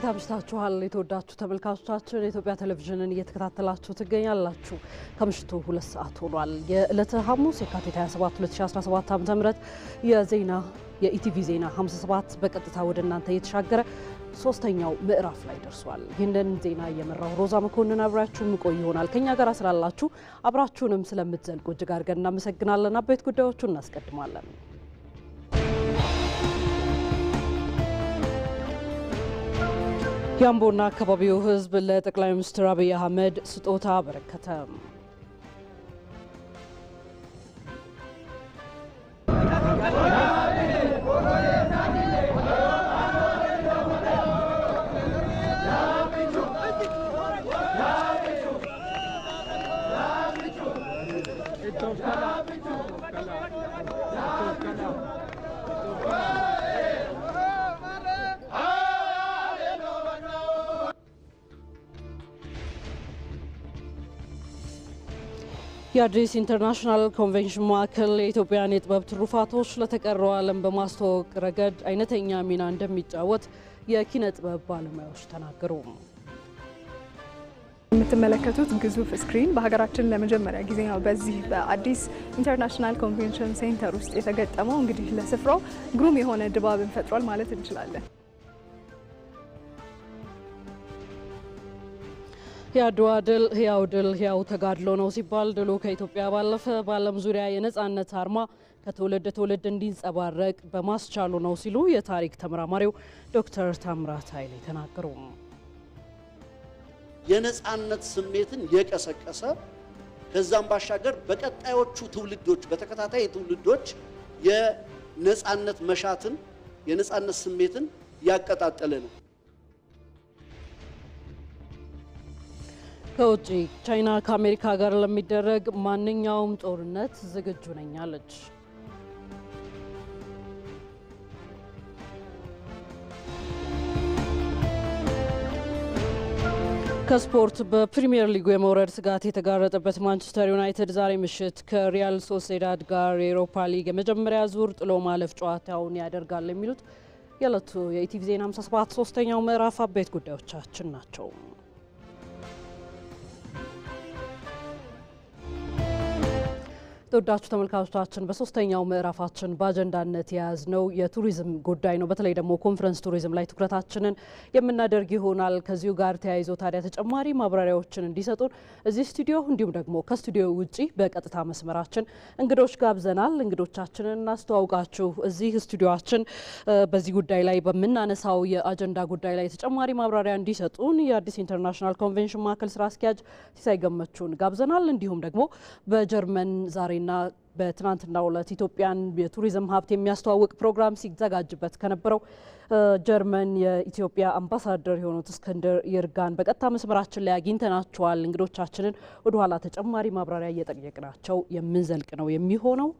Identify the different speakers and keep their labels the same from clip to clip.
Speaker 1: እንዴት አምሽታችኋል? የተወዳችሁ ተመልካቾቻችን የኢትዮጵያ ቴሌቪዥንን እየተከታተላችሁ ትገኛላችሁ። ከምሽቱ 2 ሰዓት ሆኗል። የዕለተ ሐሙስ የካቲት 27 2017 ዓ.ም የኢቲቪ ዜና 57 በቀጥታ ወደ እናንተ እየተሻገረ ሶስተኛው ምዕራፍ ላይ ደርሷል። ይህንን ዜና እየመራው ሮዛ መኮንን አብራችሁ ምቆይ ይሆናል። ከኛ ጋር ስላላችሁ አብራችሁንም ስለምትዘልቁ እጅግ አድርገን እናመሰግናለን። አበይት ጉዳዮቹን እናስቀድማለን። የአምቦና አካባቢው ሕዝብ ለጠቅላይ ሚኒስትር አብይ አህመድ ስጦታ አበረከተ። የአዲስ ኢንተርናሽናል ኮንቬንሽን ማዕከል የኢትዮጵያን የጥበብ ትሩፋቶች ለተቀረው ዓለም በማስተዋወቅ ረገድ አይነተኛ ሚና እንደሚጫወት የኪነ ጥበብ ባለሙያዎች ተናገሩ።
Speaker 2: የምትመለከቱት ግዙፍ ስክሪን በሀገራችን ለመጀመሪያ ጊዜ ነው በዚህ በአዲስ ኢንተርናሽናል ኮንቬንሽን ሴንተር ውስጥ የተገጠመው። እንግዲህ ለስፍራው ግሩም የሆነ ድባብን ፈጥሯል ማለት እንችላለን።
Speaker 1: የአድዋ ድል ሕያው ተጋድሎ ነው ሲባል ድሉ ከኢትዮጵያ ባለፈ በዓለም ዙሪያ የነጻነት አርማ ከትውልድ ትውልድ እንዲንጸባረቅ በማስቻሉ ነው ሲሉ የታሪክ ተመራማሪው ዶክተር ታምራት ኃይሌ ተናገሩ።
Speaker 3: የነጻነት ስሜትን የቀሰቀሰ ከዛም ባሻገር በቀጣዮቹ ትውልዶች በተከታታይ ትውልዶች የነጻነት መሻትን የነጻነት ስሜትን ያቀጣጠለ ነው።
Speaker 1: ከውጪ ቻይና ከአሜሪካ ጋር ለሚደረግ ማንኛውም ጦርነት ዝግጁ ነኝ አለች። ከስፖርት በፕሪሚየር ሊጉ የመውረድ ስጋት የተጋረጠበት ማንቸስተር ዩናይትድ ዛሬ ምሽት ከሪያል ሶሴዳድ ጋር የኤሮፓ ሊግ የመጀመሪያ ዙር ጥሎ ማለፍ ጨዋታውን ያደርጋል የሚሉት የዕለቱ የኢቲቪ ዜና 57 ሶስተኛው ምዕራፍ አበይት ጉዳዮቻችን ናቸው። ተወዳጁ ተመልካቾቻችን በሶስተኛው ምዕራፋችን በአጀንዳነት የያዝነው የቱሪዝም ጉዳይ ነው። በተለይ ደግሞ ኮንፈረንስ ቱሪዝም ላይ ትኩረታችንን የምናደርግ ይሆናል። ከዚሁ ጋር ተያይዞ ታዲያ ተጨማሪ ማብራሪያዎችን እንዲሰጡን እዚህ ስቱዲዮ እንዲሁም ደግሞ ከስቱዲዮ ውጪ በቀጥታ መስመራችን እንግዶች ጋብዘናል። እንግዶቻችንን እናስተዋውቃችሁ። እዚህ ስቱዲዮአችን በዚህ ጉዳይ ላይ በምናነሳው የአጀንዳ ጉዳይ ላይ ተጨማሪ ማብራሪያ እንዲሰጡን የአዲስ ኢንተርናሽናል ኮንቬንሽን ማዕከል ስራ አስኪያጅ ሲሳይ ገመቹን ጋብዘናል። እንዲሁም ደግሞ በጀርመን ዛሬ ና በትናንትናው ዕለት ኢትዮጵያን የቱሪዝም ሀብት የሚያስተዋውቅ ፕሮግራም ሲዘጋጅበት ከነበረው ጀርመን የኢትዮጵያ አምባሳደር የሆኑት እስክንድር ይርጋን በቀጥታ መስመራችን ላይ አግኝተናቸዋል። እንግዶቻችንን ወደ ኋላ ተጨማሪ ማብራሪያ እየጠየቅናቸው የምንዘልቅ ነው የሚሆነው።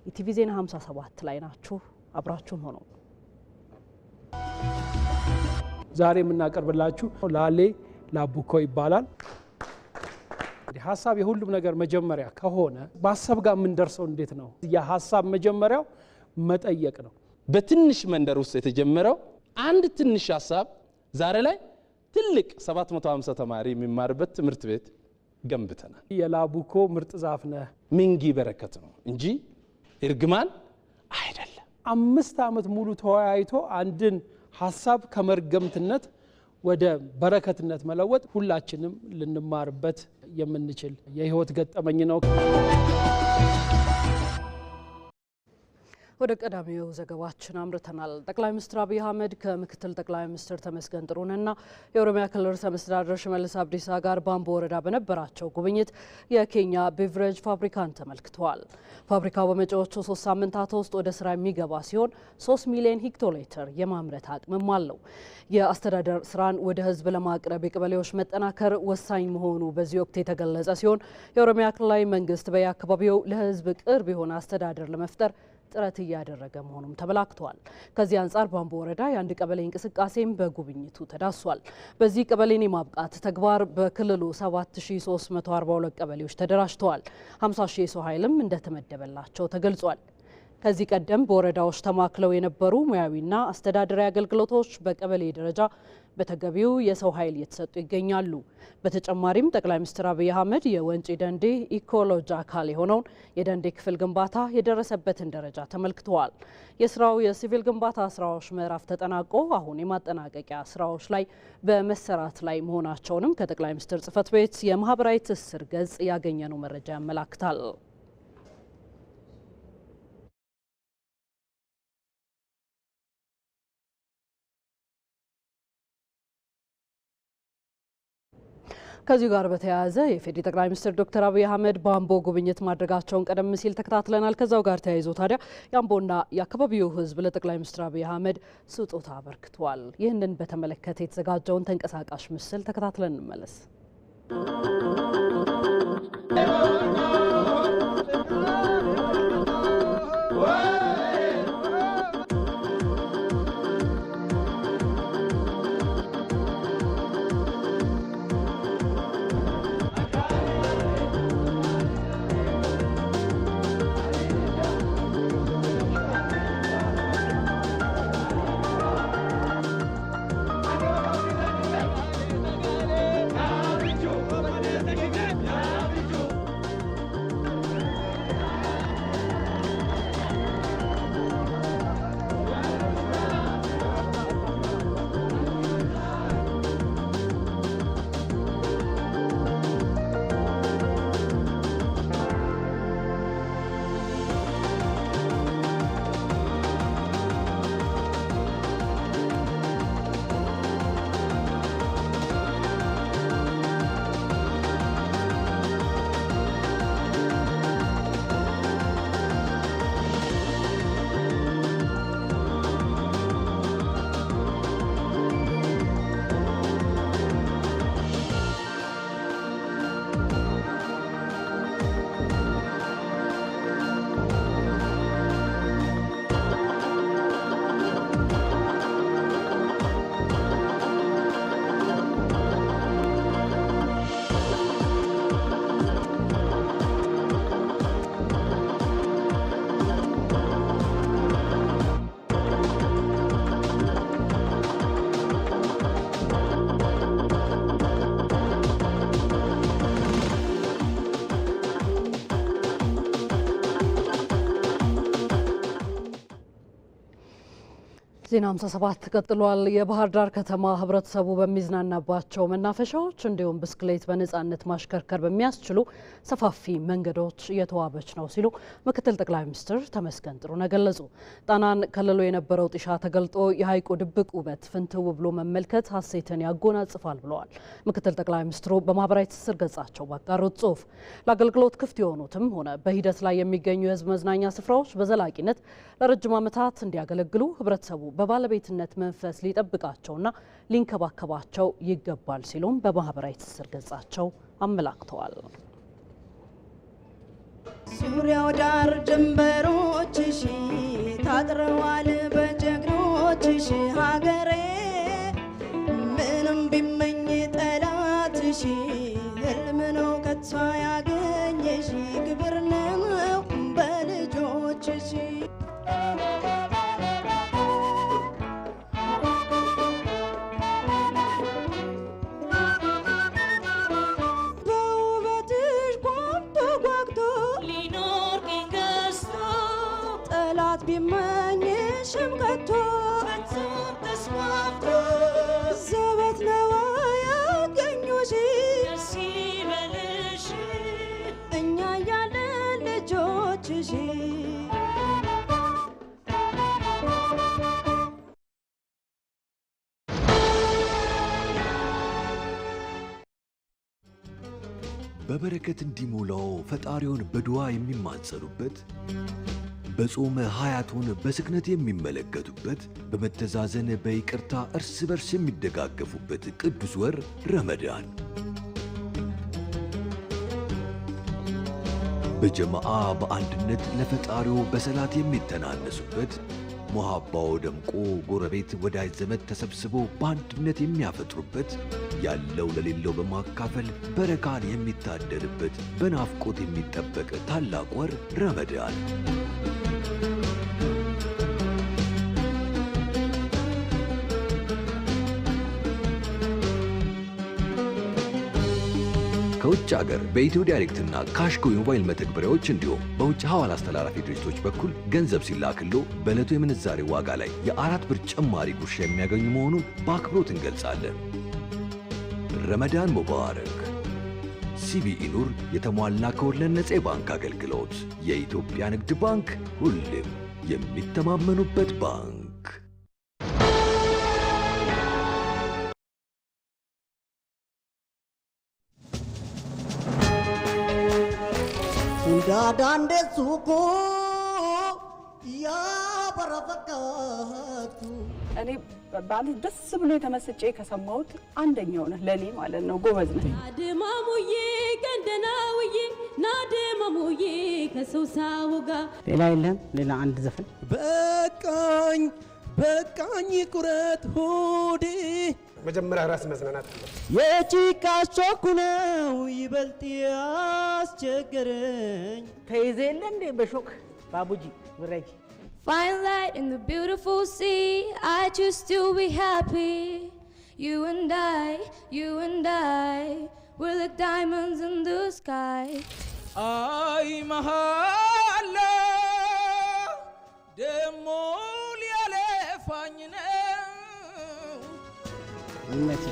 Speaker 1: ኢቲቪ ዜና 57 ላይ ናችሁ፣ አብራችሁን ሆነው
Speaker 4: ዛሬ የምናቀርብላችሁ ላሌ ላቡኮ ይባላል። ሀሳብ የሁሉም ነገር መጀመሪያ ከሆነ በሀሳብ ጋር የምንደርሰው እንዴት ነው? የሀሳብ መጀመሪያው መጠየቅ ነው።
Speaker 5: በትንሽ መንደር ውስጥ የተጀመረው አንድ ትንሽ ሀሳብ ዛሬ ላይ ትልቅ 750 ተማሪ የሚማርበት ትምህርት ቤት ገንብተናል።
Speaker 4: የላቡኮ ምርጥ ዛፍ ነህ
Speaker 5: ሚንጊ በረከት ነው እንጂ እርግማን አይደለም።
Speaker 4: 5 ዓመት ሙሉ ተወያይቶ አንድን ሀሳብ ከመርገምትነት ወደ በረከትነት መለወጥ ሁላችንም ልንማርበት የምንችል የህይወት ገጠመኝ ነው።
Speaker 1: ወደ ቀዳሚው ዘገባችን አምርተናል። ጠቅላይ ሚኒስትር አብይ አህመድ ከምክትል ጠቅላይ ሚኒስትር ተመስገን ጥሩነህና የኦሮሚያ ክልል ርዕሰ መስተዳድር ሽመልስ አብዲሳ ጋር በአምቦ ወረዳ በነበራቸው ጉብኝት የኬኛ ቤቨሬጅ ፋብሪካን ተመልክተዋል። ፋብሪካው በመጪዎቹ 3 ሳምንታት ውስጥ ወደ ስራ የሚገባ ሲሆን 3 ሚሊዮን ሄክቶሊትር የማምረት አቅምም አለው። የአስተዳደር ስራን ወደ ህዝብ ለማቅረብ የቀበሌዎች መጠናከር ወሳኝ መሆኑ በዚህ ወቅት የተገለጸ ሲሆን የኦሮሚያ ክልላዊ መንግስት በየአካባቢው ለህዝብ ቅርብ የሆነ አስተዳደር ለመፍጠር ጥረት እያደረገ መሆኑም ተመላክቷል። ከዚህ አንጻር በአምቦ ወረዳ የአንድ ቀበሌ እንቅስቃሴም በጉብኝቱ ተዳስሷል። በዚህ ቀበሌን የማብቃት ተግባር በክልሉ 7342 ቀበሌዎች ተደራጅተዋል። 50 ሺህ የሰው ኃይልም እንደተመደበላቸው ተገልጿል። ከዚህ ቀደም በወረዳዎች ተማክለው የነበሩ ሙያዊና አስተዳደራዊ አገልግሎቶች በቀበሌ ደረጃ በተገቢው የሰው ኃይል እየተሰጡ ይገኛሉ። በተጨማሪም ጠቅላይ ሚኒስትር አብይ አህመድ የወንጪ ደንዴ ኢኮሎጂ አካል የሆነውን የደንዴ ክፍል ግንባታ የደረሰበትን ደረጃ ተመልክተዋል። የስራው የሲቪል ግንባታ ስራዎች ምዕራፍ ተጠናቆ አሁን የማጠናቀቂያ ስራዎች ላይ በመሰራት ላይ መሆናቸውንም ከጠቅላይ ሚኒስትር ጽሕፈት ቤት የማህበራዊ ትስስር ገጽ ያገኘነው መረጃ ያመላክታል። ከዚሁ ጋር በተያያዘ የፌዴሪ ጠቅላይ ሚኒስትር ዶክተር አብይ አህመድ በአምቦ ጉብኝት ማድረጋቸውን ቀደም ሲል ተከታትለናል። ከዛው ጋር ተያይዞ ታዲያ የአምቦና የአካባቢው ሕዝብ ለጠቅላይ ሚኒስትር አብይ አህመድ ስጦታ አበርክቷል። ይህንን በተመለከተ የተዘጋጀውን ተንቀሳቃሽ ምስል ተከታትለን እንመለስ። ዜና 57 ቀጥሏል። የባህር ዳር ከተማ ህብረተሰቡ በሚዝናናባቸው መናፈሻዎች እንዲሁም ብስክሌት በነጻነት ማሽከርከር በሚያስችሉ ሰፋፊ መንገዶች እየተዋበች ነው ሲሉ ምክትል ጠቅላይ ሚኒስትር ተመስገን ጥሩነህ ገለጹ። ጣናን ከልሎ የነበረው ጢሻ ተገልጦ የሐይቁ ድብቅ ውበት ፍንትው ብሎ መመልከት ሀሴትን ያጎናጽፋል ብለዋል። ምክትል ጠቅላይ ሚኒስትሩ በማህበራዊ ትስስር ገጻቸው ባጋሩት ጽሑፍ ለአገልግሎት ክፍት የሆኑትም ሆነ በሂደት ላይ የሚገኙ የህዝብ መዝናኛ ስፍራዎች በዘላቂነት ለረጅም ዓመታት እንዲያገለግሉ ህብረተሰቡ በባለቤትነት መንፈስ ሊጠብቃቸውና ሊንከባከባቸው ይገባል ሲሉም በማህበራዊ ትስስር ገጻቸው አመላክተዋል።
Speaker 6: ዙሪያው ዳር ድንበሮችሽ ታጥረዋል በጀግኖችሽ ሀገሬ ምንም ቢመኝ ጠላትሽ ህልም ነው ከቶ ያገኘሽ ክብር ነው በልጆችሽ ቢመኝሽም ከቶ ተስፋፍቶ ዘበት ነው ያገኙሽ ደስ ይበልሽ እኛ ያለን ልጆችሽ
Speaker 7: በበረከት እንዲሞላው ፈጣሪውን በዱዓ የሚማጸኑበት በጾመ ሀያቶን በስክነት የሚመለከቱበት በመተዛዘን በይቅርታ እርስ በርስ የሚደጋገፉበት ቅዱስ ወር ረመዳን በጀማዓ በአንድነት ለፈጣሪው በሰላት የሚተናነሱበት ሙሃባው ደምቆ ጎረቤት ወዳጅ ዘመድ ተሰብስቦ በአንድነት የሚያፈጥሩበት ያለው ለሌለው በማካፈል በረካን የሚታደልበት በናፍቆት የሚጠበቅ ታላቅ ወር ረመዳን ከውጭ ሀገር በኢትዮ ዳይሬክትና ካሽጎ የሞባይል መተግበሪያዎች እንዲሁም በውጭ ሐዋላ አስተላላፊ ድርጅቶች በኩል ገንዘብ ሲላክሎ በዕለቱ የምንዛሬ ዋጋ ላይ የ4 ብር ጭማሪ ጉርሻ የሚያገኙ መሆኑን በአክብሮት እንገልጻለን። ረመዳን ሙባረክ። ሲቢኢ ኑር የተሟላ ከወለድ ነፃ የባንክ አገልግሎት። የኢትዮጵያ ንግድ ባንክ ሁሌም የሚተማመኑበት ባንክ።
Speaker 6: ዳዳንዴ ሱቁ ያበረፈካቱ
Speaker 8: እኔ ባል ደስ ብሎ የተመስጬ ከሰማሁት አንደኛው ነህ ለኔ ማለት ነው። ጎበዝ ነህ።
Speaker 9: ናደማሙዬ ገንደናውዬ ናደማሙዬ ከሰው ሳውጋ
Speaker 10: ሌላ የለም። ሌላ አንድ ዘፈን
Speaker 11: በቃኝ በቃኝ ቁረት ሆዴ
Speaker 12: መጀመሪያ ራስ መዝናናት
Speaker 6: የጭቃ ሾኩ ነው ይበልጥ ያስቸገረኝ
Speaker 10: ተይዘ የለ እንዴ በሾክ ባቡጂ ብረጅ
Speaker 9: Find light in the beautiful sea. I choose to be happy. You and I, we're like diamonds in the sky.
Speaker 11: አይ መሃላ ደሞ ሊያለፋኝ ነው
Speaker 10: ይመች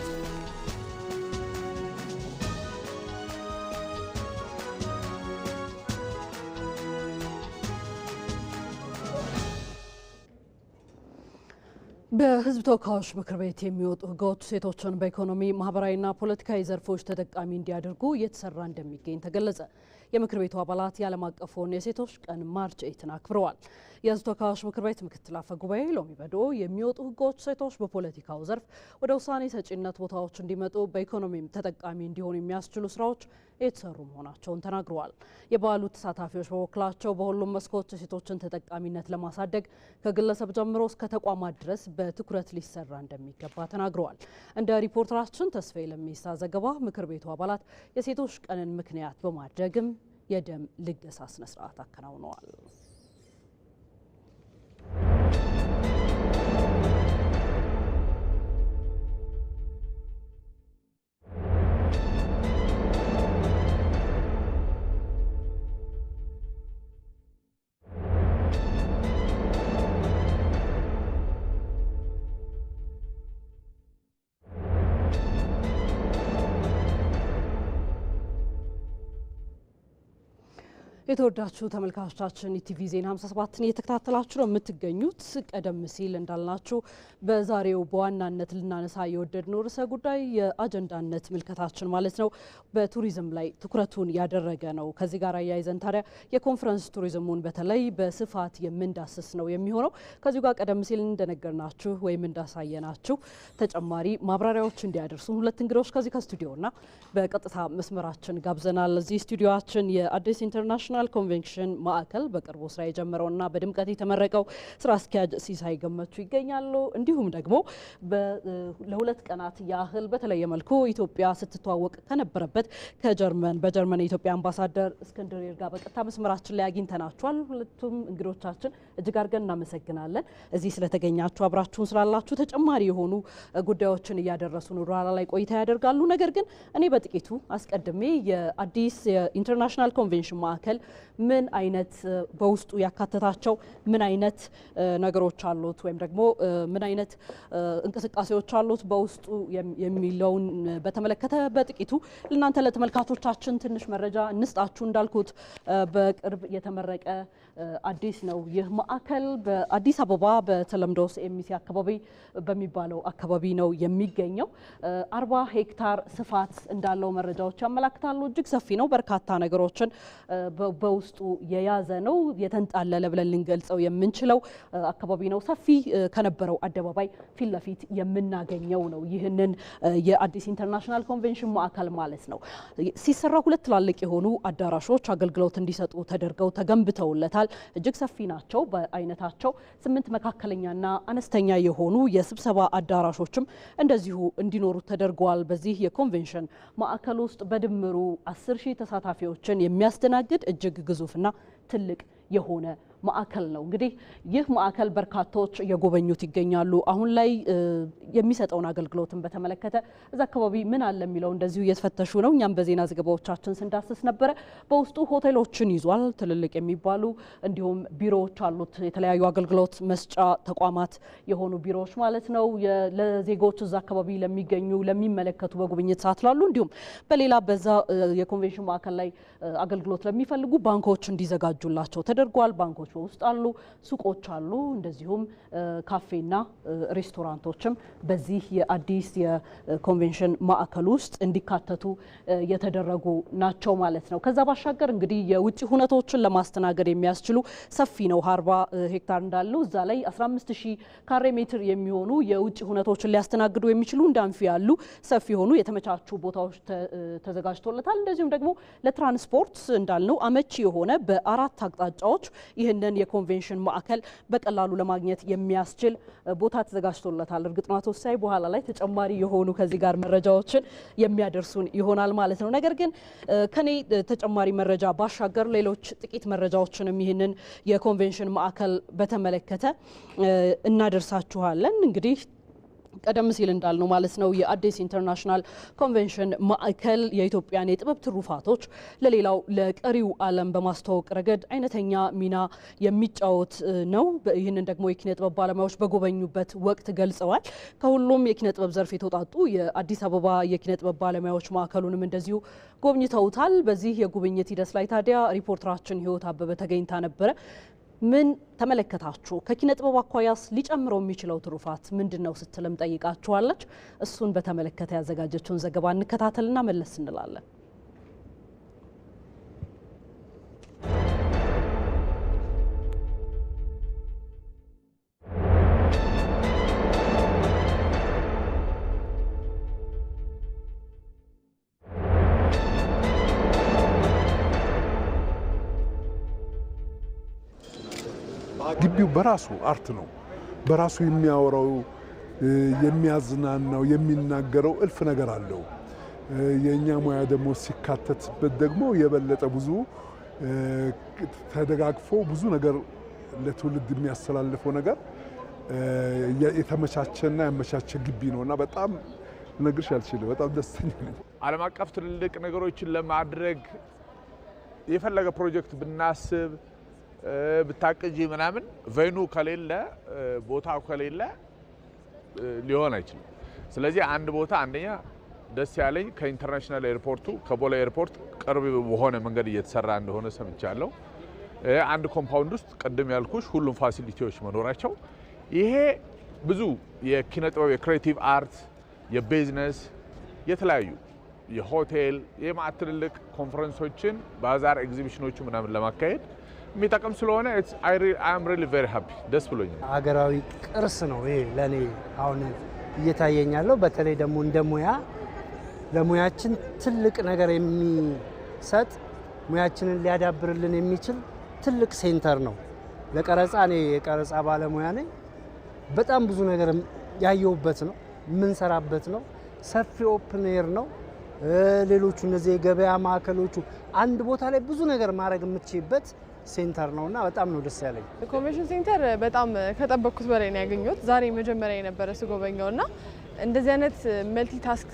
Speaker 1: በሕዝብ ተወካዮች ምክር ቤት የሚወጡ ሕጎች ሴቶችን በኢኮኖሚ ማህበራዊና ፖለቲካዊ ዘርፎች ተጠቃሚ እንዲያደርጉ እየተሰራ እንደሚገኝ ተገለጸ። የምክር ቤቱ አባላት የዓለም አቀፉን የሴቶች ቀን ማርች 8ን አክብረዋል። የሕዝብ ተወካዮች ምክር ቤት ምክትል አፈ ጉባኤ ሎሚ በዶ የሚወጡ ሕጎች ሴቶች በፖለቲካው ዘርፍ ወደ ውሳኔ ሰጪነት ቦታዎች እንዲመጡ በኢኮኖሚም ተጠቃሚ እንዲሆኑ የሚያስችሉ ስራዎች የተሰሩ መሆናቸውን ተናግረዋል። የበዓሉ ተሳታፊዎች በበኩላቸው በሁሉም መስኮች የሴቶችን ተጠቃሚነት ለማሳደግ ከግለሰብ ጀምሮ እስከ ተቋማት ድረስ በትኩረት ሊሰራ እንደሚገባ ተናግረዋል። እንደ ሪፖርተራችን ተስፋዬ ለሚሳ ዘገባ ምክር ቤቱ አባላት የሴቶች ቀንን ምክንያት በማድረግም የደም ልገሳ ስነ ስርዓት አከናውነዋል። የተወዳችሁ ተመልካቾቻችን ኢቲቪ ዜና 57ን እየተከታተላችሁ ነው የምትገኙት። ቀደም ሲል እንዳልናችሁ በዛሬው በዋናነት ልናነሳ የወደድነው ርዕሰ ጉዳይ የአጀንዳነት ምልከታችን ማለት ነው በቱሪዝም ላይ ትኩረቱን ያደረገ ነው። ከዚህ ጋር አያይዘን ታዲያ የኮንፈረንስ ቱሪዝሙን በተለይ በስፋት የምንዳስስ ነው የሚሆነው። ከዚሁ ጋር ቀደም ሲል እንደነገርናችሁ ወይም እንዳሳየናችሁ ተጨማሪ ማብራሪያዎች እንዲያደርሱ ሁለት እንግዶች ከዚህ ከስቱዲዮና በቀጥታ መስመራችን ጋብዘናል። እዚህ ስቱዲዮአችን የአዲስ ኢንተርናሽናል ኮንቬንሽን ማዕከል በቅርቡ ስራ የጀመረውና በድምቀት የተመረቀው ስራ አስኪያጅ ሲሳይ ገመቹ ይገኛሉ። እንዲሁም ደግሞ ለሁለት ቀናት ያህል በተለየ መልኩ ኢትዮጵያ ስትተዋወቅ ከነበረበት በጀርመን የኢትዮጵያ አምባሳደር እስክንድር ይርጋ በቀጥታ መስመራችን ላይ አግኝተናቸዋል። ሁለቱም እንግዶቻችን እጅግ አድርገን እናመሰግናለን። እዚህ ስለተገኛችሁ አብራችሁን ስላላችሁ ተጨማሪ የሆኑ ጉዳዮችን እያደረሱን ወደኋላ ላይ ቆይታ ያደርጋሉ። ነገር ግን እኔ በጥቂቱ አስቀድሜ የአዲስ የኢንተርናሽናል ኮንቬንሽን ማዕከል ምን አይነት በውስጡ ያካተታቸው ምን አይነት ነገሮች አሉት ወይም ደግሞ ምን አይነት እንቅስቃሴዎች አሉት በውስጡ የሚለውን በተመለከተ በጥቂቱ ለእናንተ ለተመልካቾቻችን ትንሽ መረጃ እንስጣችሁ። እንዳልኩት በቅርብ የተመረቀ አዲስ ነው። ይህ ማዕከል በአዲስ አበባ በተለምዶ ኤምሲ አካባቢ በሚባለው አካባቢ ነው የሚገኘው። 40 ሄክታር ስፋት እንዳለው መረጃዎች ያመላክታሉ። እጅግ ሰፊ ነው። በርካታ ነገሮችን በውስጡ የያዘ ነው። የተንጣለለ ብለን ልንገልጸው የምንችለው አካባቢ ነው። ሰፊ ከነበረው አደባባይ ፊት ለፊት የምናገኘው ነው። ይህንን የአዲስ ኢንተርናሽናል ኮንቬንሽን ማዕከል ማለት ነው። ሲሰራ ሁለት ትላልቅ የሆኑ አዳራሾች አገልግሎት እንዲሰጡ ተደርገው ተገንብተውለታል። እጅግ ሰፊ ናቸው በአይነታቸው። 8 መካከለኛና አነስተኛ የሆኑ የስብሰባ አዳራሾችም እንደዚሁ እንዲኖሩ ተደርገዋል። በዚህ የኮንቬንሽን ማዕከል ውስጥ በድምሩ 10,000 ተሳታፊዎችን የሚያስተናግድ እጅግ ግዙፍና ትልቅ የሆነ ማዕከል ነው። እንግዲህ ይህ ማዕከል በርካቶች የጎበኙት ይገኛሉ። አሁን ላይ የሚሰጠውን አገልግሎትን በተመለከተ እዛ አካባቢ ምን አለ የሚለው እንደዚሁ እየተፈተሹ ነው። እኛም በዜና ዘገባዎቻችን ስንዳስስ ነበረ። በውስጡ ሆቴሎችን ይዟል፣ ትልልቅ የሚባሉ እንዲሁም ቢሮዎች አሉት፣ የተለያዩ አገልግሎት መስጫ ተቋማት የሆኑ ቢሮዎች ማለት ነው። ለዜጎች እዛ አካባቢ ለሚገኙ ለሚመለከቱ በጉብኝት ሰዓት ላሉ እንዲሁም በሌላ በዛ የኮንቬንሽን ማዕከል ላይ አገልግሎት ለሚፈልጉ ባንኮች እንዲዘጋጁላቸው ተደርጓል። ባንኮች በውስጥ አሉ፣ ሱቆች አሉ፣ እንደዚሁም ካፌና ሬስቶራንቶችም በዚህ የአዲስ የኮንቬንሽን ማዕከል ውስጥ እንዲካተቱ የተደረጉ ናቸው ማለት ነው። ከዛ ባሻገር እንግዲህ የውጭ ሁነቶችን ለማስተናገድ የሚያስችሉ ሰፊ ነው። 40 ሄክታር እንዳለው እዛ ላይ 15000 ካሬ ሜትር የሚሆኑ የውጭ ሁነቶችን ሊያስተናግዱ የሚችሉ እንዳንፊ ያሉ ሰፊ የሆኑ የተመቻቹ ቦታዎች ተዘጋጅቶለታል። እንደዚሁም ደግሞ ለትራንስፖርት እንዳልነው አመቺ የሆነ በአራት አቅጣጫዎች ይህንን የኮንቬንሽን ማዕከል በቀላሉ ለማግኘት የሚያስችል ቦታ ተዘጋጅቶለታል። እርግጥ ነው አቶ ሳይ በኋላ ላይ ተጨማሪ የሆኑ ከዚህ ጋር መረጃዎችን የሚያደርሱን ይሆናል ማለት ነው። ነገር ግን ከኔ ተጨማሪ መረጃ ባሻገር ሌሎች ጥቂት መረጃዎችንም ይህንን የኮንቬንሽን ማዕከል በተመለከተ እናደርሳችኋለን። እንግዲህ ቀደም ሲል እንዳልነው ማለት ነው የአዲስ ኢንተርናሽናል ኮንቬንሽን ማዕከል የኢትዮጵያን የጥበብ ትሩፋቶች ለሌላው ለቀሪው ዓለም በማስተዋወቅ ረገድ አይነተኛ ሚና የሚጫወት ነው። ይህንን ደግሞ የኪነ ጥበብ ባለሙያዎች በጎበኙበት ወቅት ገልጸዋል። ከሁሉም የኪነ ጥበብ ዘርፍ የተውጣጡ የአዲስ አበባ የኪነ ጥበብ ባለሙያዎች ማዕከሉንም እንደዚሁ ጎብኝተውታል። በዚህ የጉብኝት ሂደት ላይ ታዲያ ሪፖርተራችን ህይወት አበበ ተገኝታ ነበረ። ምን ተመለከታችሁ? ከኪነ ጥበብ አኳያስ ሊጨምረው የሚችለው ትሩፋት ምንድነው ስትልም ጠይቃችኋለች። እሱን በተመለከተ ያዘጋጀችውን ዘገባ እንከታተልና መለስ እንላለን።
Speaker 13: ግቢው በራሱ አርት ነው። በራሱ የሚያወራው የሚያዝናናው የሚናገረው እልፍ ነገር አለው። የኛ ሙያ ደግሞ ሲካተትበት ደግሞ የበለጠ ብዙ ተደጋግፎ ብዙ ነገር ለትውልድ የሚያስተላልፈው ነገር የተመቻቸና ያመቻቸ ግቢ ነውና በጣም ነግርሽ አልችልም። በጣም ደስተኛ ነኝ።
Speaker 14: ዓለም አቀፍ ትልልቅ ነገሮችን ለማድረግ የፈለገ ፕሮጀክት ብናስብ ብታቅጂ ምናምን ቬኑ ከሌለ ቦታው ከሌለ ሊሆን አይችልም። ስለዚህ አንድ ቦታ አንደኛ ደስ ያለኝ ከኢንተርናሽናል ኤርፖርቱ ከቦሌ ኤርፖርት ቅርብ በሆነ መንገድ እየተሰራ እንደሆነ ሰምቻለሁ። አንድ ኮምፓውንድ ውስጥ ቅድም ያልኩሽ ሁሉም ፋሲሊቲዎች መኖራቸው ይሄ ብዙ የኪነ ጥበብ የክሬቲቭ አርት የቢዝነስ የተለያዩ የሆቴል የማዕት ትልልቅ ኮንፈረንሶችን ባዛር ኤግዚቢሽኖቹ ምናምን ለማካሄድ የሚጠቅም ስለሆነ አም ሪሊ ቬሪ ሃፒ ደስ ብሎኛል።
Speaker 10: ሀገራዊ ቅርስ ነው ይሄ ለኔ አሁን እየታየኛለው። በተለይ ደግሞ እንደ ሙያ ለሙያችን ትልቅ ነገር የሚሰጥ ሙያችንን ሊያዳብርልን የሚችል ትልቅ ሴንተር ነው። ለቀረጻ እኔ የቀረጻ ባለሙያ ነኝ። በጣም ብዙ ነገር ያየሁበት ነው፣ የምንሰራበት ነው። ሰፊ ኦፕን ኤር ነው። ሌሎቹ እነዚህ የገበያ ማዕከሎቹ አንድ ቦታ ላይ ብዙ ነገር ማድረግ የምትችይበት ሴንተር ነውና በጣም ነው ደስ ያለኝ።
Speaker 2: ኮንቬንሽን ሴንተር በጣም ከጠበቅኩት በላይ ነው ያገኘሁት። ዛሬ መጀመሪያ የነበረ ስጎበኛውና እንደዚህ አይነት መልቲታስክ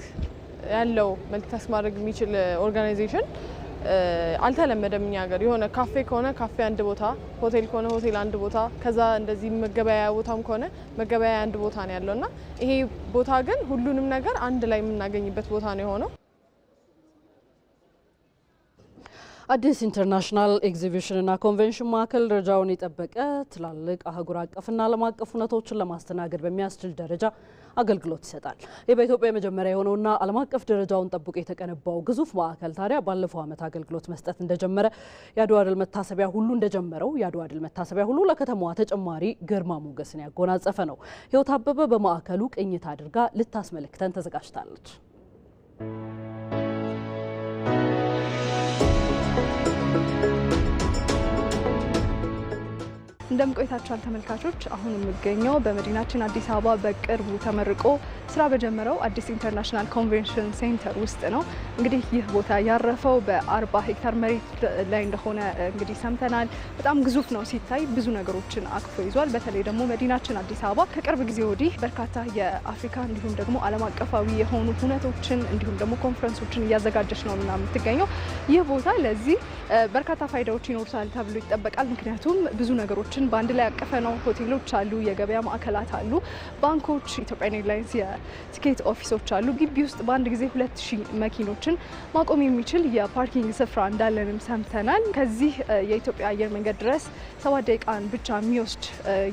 Speaker 2: ያለው መልቲታስክ ማድረግ የሚችል ኦርጋናይዜሽን አልተለመደም እኛ ሀገር። የሆነ ካፌ ከሆነ ካፌ አንድ ቦታ፣ ሆቴል ከሆነ ሆቴል አንድ ቦታ፣ ከዛ እንደዚህ መገበያያ ቦታም ከሆነ መገበያያ አንድ ቦታ ነው ያለውና ይሄ ቦታ ግን ሁሉንም ነገር አንድ ላይ የምናገኝበት ቦታ ነው የሆነው።
Speaker 1: አዲስ ኢንተርናሽናል ኤግዚቢሽንና ኮንቬንሽን ማዕከል ደረጃውን የጠበቀ ትላልቅ አህጉር አቀፍና ዓለም አቀፍ ሁነቶችን ለማስተናገድ በሚያስችል ደረጃ አገልግሎት ይሰጣል። ይህ በኢትዮጵያ የመጀመሪያ የሆነውና ዓለም አቀፍ ደረጃውን ጠብቆ የተገነባው ግዙፍ ማዕከል ታዲያ ባለፈው ዓመት አገልግሎት መስጠት እንደጀመረ የአድዋ ድል መታሰቢያ ሁሉ እንደጀመረው የአድዋ ድል መታሰቢያ ሁሉ ለከተማዋ ተጨማሪ ግርማ ሞገስን ያጎናጸፈ ነው። ህይወት አበበ በማዕከሉ ቅኝት አድርጋ ልታስመለክተን ተዘጋጅታለች።
Speaker 2: እንደምቆይታችኋል ተመልካቾች። አሁን የምገኘው በመዲናችን አዲስ አበባ በቅርቡ ተመርቆ ስራ በጀመረው አዲስ ኢንተርናሽናል ኮንቬንሽን ሴንተር ውስጥ ነው። እንግዲህ ይህ ቦታ ያረፈው በ40 ሄክታር መሬት ላይ እንደሆነ እንግዲህ ሰምተናል። በጣም ግዙፍ ነው ሲታይ፣ ብዙ ነገሮችን አቅፎ ይዟል። በተለይ ደግሞ መዲናችን አዲስ አበባ ከቅርብ ጊዜ ወዲህ በርካታ የአፍሪካ እንዲሁም ደግሞ ዓለም አቀፋዊ የሆኑ ሁነቶችን እንዲሁም ደግሞ ኮንፈረንሶችን እያዘጋጀች ነው እና የምትገኘው ይህ ቦታ ለዚህ በርካታ ፋይዳዎች ይኖሩታል ተብሎ ይጠበቃል። ምክንያቱም ብዙ ነገሮችን በአንድ ላይ ያቀፈ ነው። ሆቴሎች አሉ፣ የገበያ ማዕከላት አሉ፣ ባንኮች፣ ኢትዮጵያን ኤርላይንስ የቲኬት ኦፊሶች አሉ። ግቢ ውስጥ በአንድ ጊዜ 2000 መኪኖችን ማቆም የሚችል የፓርኪንግ ስፍራ እንዳለንም ሰምተናል። ከዚህ የኢትዮጵያ አየር መንገድ ድረስ 7 ደቂቃን ብቻ የሚወስድ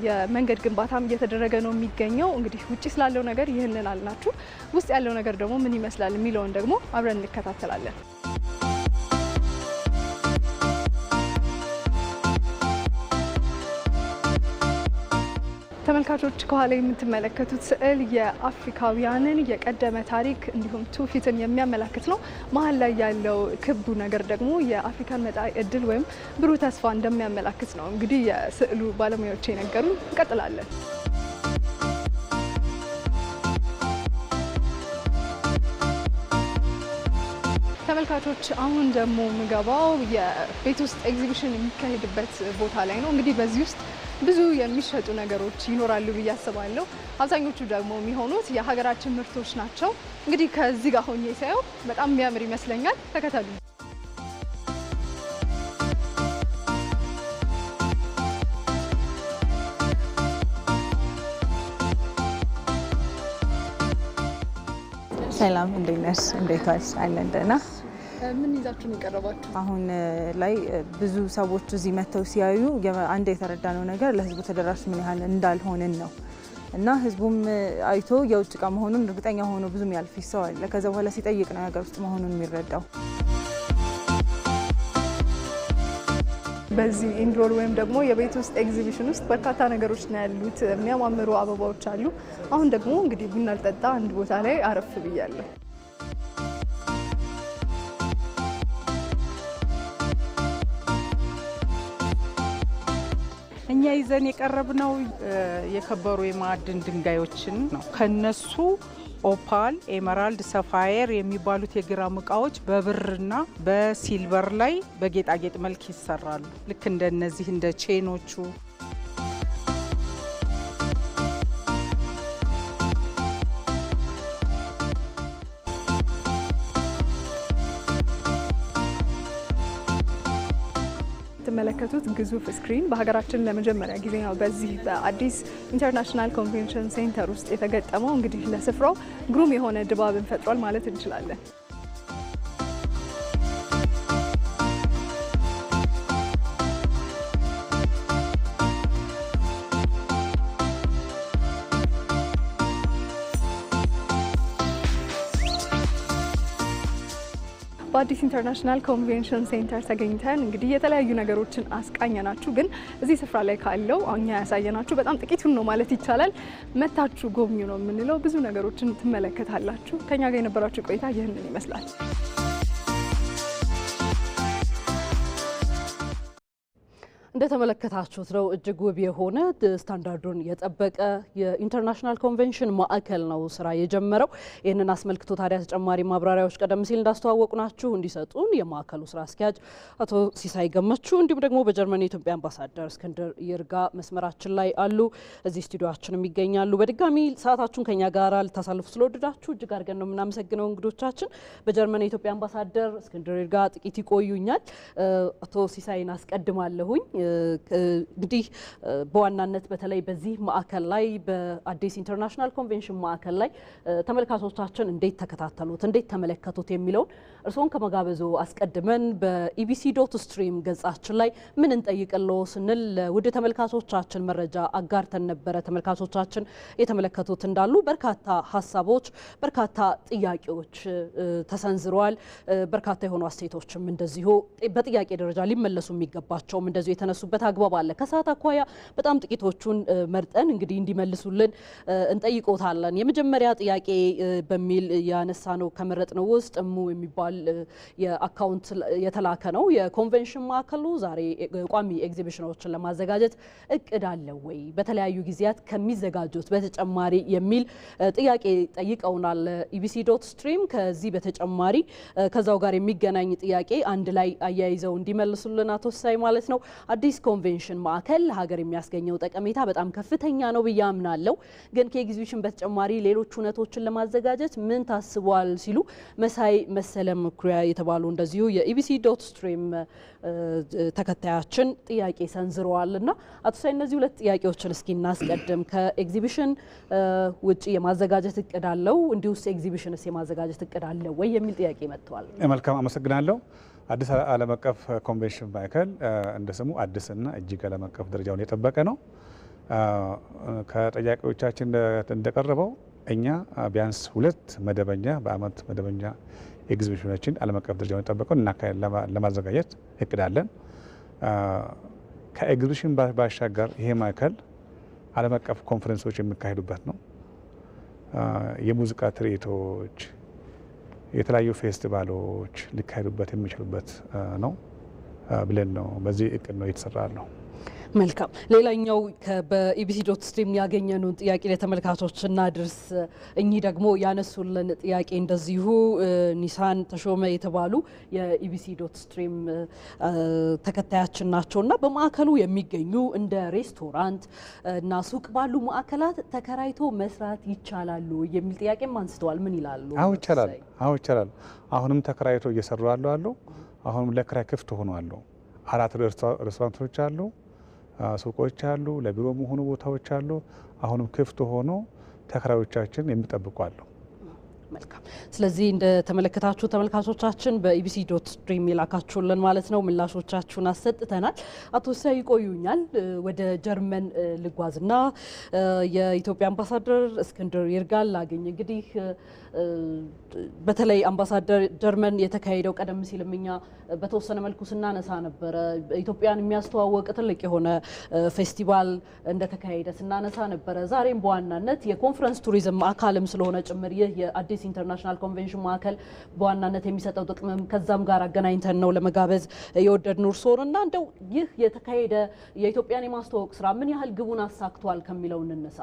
Speaker 2: የመንገድ ግንባታም እየተደረገ ነው የሚገኘው። እንግዲህ ውጭ ስላለው ነገር ይህንን አልናችሁ፣ ውስጥ ያለው ነገር ደግሞ ምን ይመስላል የሚለውን ደግሞ አብረን እንከታተላለን። ተመልካቾች ከኋላ የምትመለከቱት ስዕል የአፍሪካውያንን የቀደመ ታሪክ እንዲሁም ትውፊትን የሚያመላክት ነው። መሀል ላይ ያለው ክቡ ነገር ደግሞ የአፍሪካን መጻኢ ዕድል ወይም ብሩህ ተስፋ እንደሚያመላክት ነው እንግዲህ የስዕሉ ባለሙያዎች የነገሩን። እንቀጥላለን። ተመልካቾች አሁን ደግሞ ምገባው የቤት ውስጥ ኤግዚቢሽን የሚካሄድበት ቦታ ላይ ነው። እንግዲህ በዚህ ውስጥ ብዙ የሚሸጡ ነገሮች ይኖራሉ ብዬ አስባለሁ። አብዛኞቹ ደግሞ የሚሆኑት የሀገራችን ምርቶች ናቸው። እንግዲህ ከዚህ ጋር ሆኜ ሳየው በጣም የሚያምር ይመስለኛል። ተከተሉ።
Speaker 15: ሰላም፣ እንዴት ነሽ? እንዴት ዋልሽ? አለን ደህና።
Speaker 2: ምን ይዛችሁ ነው የቀረባችሁ?
Speaker 15: አሁን ላይ ብዙ ሰዎች እዚህ መጥተው ሲያዩ አንድ የተረዳነው ነገር ለህዝቡ ተደራሽ ምን ያህል እንዳልሆንን ነው እና ህዝቡም አይቶ የውጭ እቃ መሆኑን እርግጠኛ ሆኖ ብዙም ያልፍ ሰው አለ። ከዛ በኋላ ሲጠይቅ ነው የሀገር ውስጥ መሆኑን የሚረዳው።
Speaker 2: በዚህ ኢንዶር ወይም ደግሞ የቤት ውስጥ ኤግዚቢሽን ውስጥ በርካታ ነገሮች ነው ያሉት። የሚያማምሩ አበባዎች አሉ። አሁን ደግሞ እንግዲህ ቡና ልጠጣ አንድ ቦታ ላይ አረፍ ብያለሁ።
Speaker 16: እኛ ይዘን የቀረብነው የከበሩ የማዕድን ድንጋዮችን ነው። ከነሱ ኦፓል፣ ኤመራልድ፣ ሰፋየር የሚባሉት የግራም እቃዎች በብርና በሲልቨር ላይ በጌጣጌጥ መልክ ይሰራሉ። ልክ እንደነዚህ እንደ ቼኖቹ።
Speaker 2: የምትመለከቱት ግዙፍ ስክሪን በሀገራችን ለመጀመሪያ ጊዜ ነው በዚህ በአዲስ ኢንተርናሽናል ኮንቬንሽን ሴንተር ውስጥ የተገጠመው። እንግዲህ ለስፍራው ግሩም የሆነ ድባብን ፈጥሯል ማለት እንችላለን። በአዲስ ኢንተርናሽናል ኮንቬንሽን ሴንተር ተገኝተን እንግዲህ የተለያዩ ነገሮችን አስቃኘናችሁ። ግን እዚህ ስፍራ ላይ ካለው እኛ ያሳየናችሁ በጣም ጥቂቱን ነው ማለት ይቻላል። መታችሁ ጎብኙ ነው የምንለው። ብዙ ነገሮችን ትመለከታላችሁ። ከኛ ጋር የነበራችሁ ቆይታ ይህንን ይመስላል።
Speaker 1: እንደተመለከታችሁት ነው እጅግ ውብ የሆነ ስታንዳርዱን የጠበቀ የኢንተርናሽናል ኮንቬንሽን ማዕከል ነው ስራ የጀመረው። ይህንን አስመልክቶ ታዲያ ተጨማሪ ማብራሪያዎች ቀደም ሲል እንዳስተዋወቅናችሁ እንዲሰጡን የማዕከሉ ስራ አስኪያጅ አቶ ሲሳይ ገመቹ እንዲሁም ደግሞ በጀርመን የኢትዮጵያ አምባሳደር እስክንድር ይርጋ መስመራችን ላይ አሉ። እዚህ ስቱዲዮአችንም ይገኛሉ። በድጋሚ ሰዓታችሁን ከኛ ጋር ልታሳልፉ ስለወደዳችሁ እጅግ አድርገን ነው የምናመሰግነው እንግዶቻችን። በጀርመን የኢትዮጵያ አምባሳደር እስክንድር ይርጋ ጥቂት ይቆዩኛል። አቶ ሲሳይን አስቀድማለሁኝ። እንግዲህ በዋናነት በተለይ በዚህ ማዕከል ላይ በአዲስ ኢንተርናሽናል ኮንቬንሽን ማዕከል ላይ ተመልካቾቻችን እንዴት ተከታተሉት፣ እንዴት ተመለከቱት የሚለውን እርስዎን ከመጋበዙ አስቀድመን በኢቢሲ.ስትሪም ገጻችን ላይ ምን እንጠይቅለው ስንል ውድ ተመልካቾቻችን መረጃ አጋርተን ነበረ። ተመልካቾቻችን የተመለከቱት እንዳሉ በርካታ ሀሳቦች፣ በርካታ ጥያቄዎች ተሰንዝረዋል። በርካታ የሆኑ አስተያየቶችም እንደዚሁ በጥያቄ ደረጃ ሊመለሱ የሚገባቸውም እንደዚሁ የተነሱ ያነሱበት አግባብ አለ። ከሰዓት አኳያ በጣም ጥቂቶቹን መርጠን እንግዲህ እንዲመልሱልን እንጠይቆታለን። የመጀመሪያ ጥያቄ በሚል ያነሳ ነው ከመረጥነው ውስጥ እሙ የሚባል የአካውንት የተላከ ነው። የኮንቬንሽን ማዕከሉ ዛሬ ቋሚ ኤግዚቢሽኖችን ለማዘጋጀት እቅድ አለ ወይ? በተለያዩ ጊዜያት ከሚዘጋጁት በተጨማሪ የሚል ጥያቄ ጠይቀውናል። ኢቢሲ.ስትሪም ከዚህ በተጨማሪ ከዛው ጋር የሚገናኝ ጥያቄ አንድ ላይ አያይዘው እንዲመልሱልን አቶ ሳይ ማለት ነው። አዲስ ኮንቬንሽን ማዕከል ሀገር የሚያስገኘው ጠቀሜታ በጣም ከፍተኛ ነው ብዬ አምናለሁ። ግን ከኤግዚቢሽን በተጨማሪ ሌሎች እውነቶችን ለማዘጋጀት ምን ታስቧል? ሲሉ መሳይ መሰለ መኩሪያ የተባሉ እንደዚሁ የኢቢሲ.ስትሪም ተከታያችን ጥያቄ ሰንዝረዋልና አቶ ሳይ እነዚህ ሁለት ጥያቄዎችን እስኪ እናስቀድም። ከኤግዚቢሽን ውጪ የማዘጋጀት እቅድ አለው? እንዲሁስ ኤግዚቢሽንስ የማዘጋጀት እቅድ አለው ወይ የሚል ጥያቄ መጥቷል።
Speaker 17: መልካም አመሰግናለሁ። አዲስ ዓለም አቀፍ ኮንቬንሽን ማዕከል እንደ ስሙ አዲስና እጅግ ዓለም አቀፍ ደረጃውን የጠበቀ ነው። ከጥያቄዎቻችን እንደቀረበው እኛ ቢያንስ 2 መደበኛ በአመት መደበኛ ኤግዚቢሽኖችን ዓለም አቀፍ ደረጃውን የጠበቀውን ለማዘጋጀት እቅድ አለን። ከኤግዚቢሽን ባሻገር ይሄ ማዕከል ዓለም አቀፍ ኮንፈረንሶች የሚካሄዱበት ነው። የሙዚቃ ትርኢቶች፣ የተለያዩ ፌስቲቫሎች ሊካሄዱበት የሚችሉበት ነው ብለን ነው በዚህ እቅድ ነው እየተሰራ ያለው።
Speaker 1: መልካም። ሌላኛው በኢቢሲ.ስትሪም ያገኘነውን ጥያቄ ለተመልካቾች እናድርስ። እኚህ ደግሞ ያነሱልን ጥያቄ እንደዚሁ ኒሳን ተሾመ የተባሉ የኢቢሲ.ስትሪም ተከታያችን ናቸውና በማዕከሉ የሚገኙ እንደ ሬስቶራንት እና ሱቅ ባሉ ማዕከላት ተከራይቶ መስራት ይቻላሉ የሚል ጥያቄም አንስተዋል። ምን ይላሉ?
Speaker 17: አዎ ይቻላል። አሁንም ተከራይቶ እየሰሩ አሉ። አሁንም ለክራይ ክፍት ሆኖ አሉ። 4 ሬስቶራንቶች አሉ፣ ሱቆች አሉ፣ ለቢሮ መሆኑ ቦታዎች አሉ። አሁንም ክፍት ሆኖ ተከራዮቻችን የሚጠብቁ አሉ።
Speaker 1: መልካም። ስለዚህ እንደ ተመለከታችሁ ተመልካቾቻችን በኢቢሲ.ስትሪም የላካችሁልን ማለት ነው ምላሾቻችሁን አሰጥተናል። አቶ ሳይ ይቆዩኛል። ወደ ጀርመን ልጓዝና የኢትዮጵያ አምባሳደር እስክንድር ይርጋል ላገኝ። እንግዲህ በተለይ አምባሳደር ጀርመን የተካሄደው ቀደም ሲልም እኛ በተወሰነ መልኩ ስናነሳ ነበረ ኢትዮጵያን የሚያስተዋወቅ ትልቅ የሆነ ፌስቲቫል እንደተካሄደ ስናነሳ ነበረ። ዛሬም በዋናነት የኮንፈረንስ ቱሪዝም አካልም ስለሆነ ጭምር ይህ የአዲስ ኢንተርናሽናል ኮንቬንሽን ማዕከል በዋናነት የሚሰጠው ጥቅምም ከዛም ጋር አገናኝተን ነው ለመጋበዝ የወደድነው እርስዎን እና እንደው ይህ የተካሄደ የኢትዮጵያን የማስተዋወቅ ስራ ምን ያህል ግቡን አሳክቷል ከሚለው እንነሳ።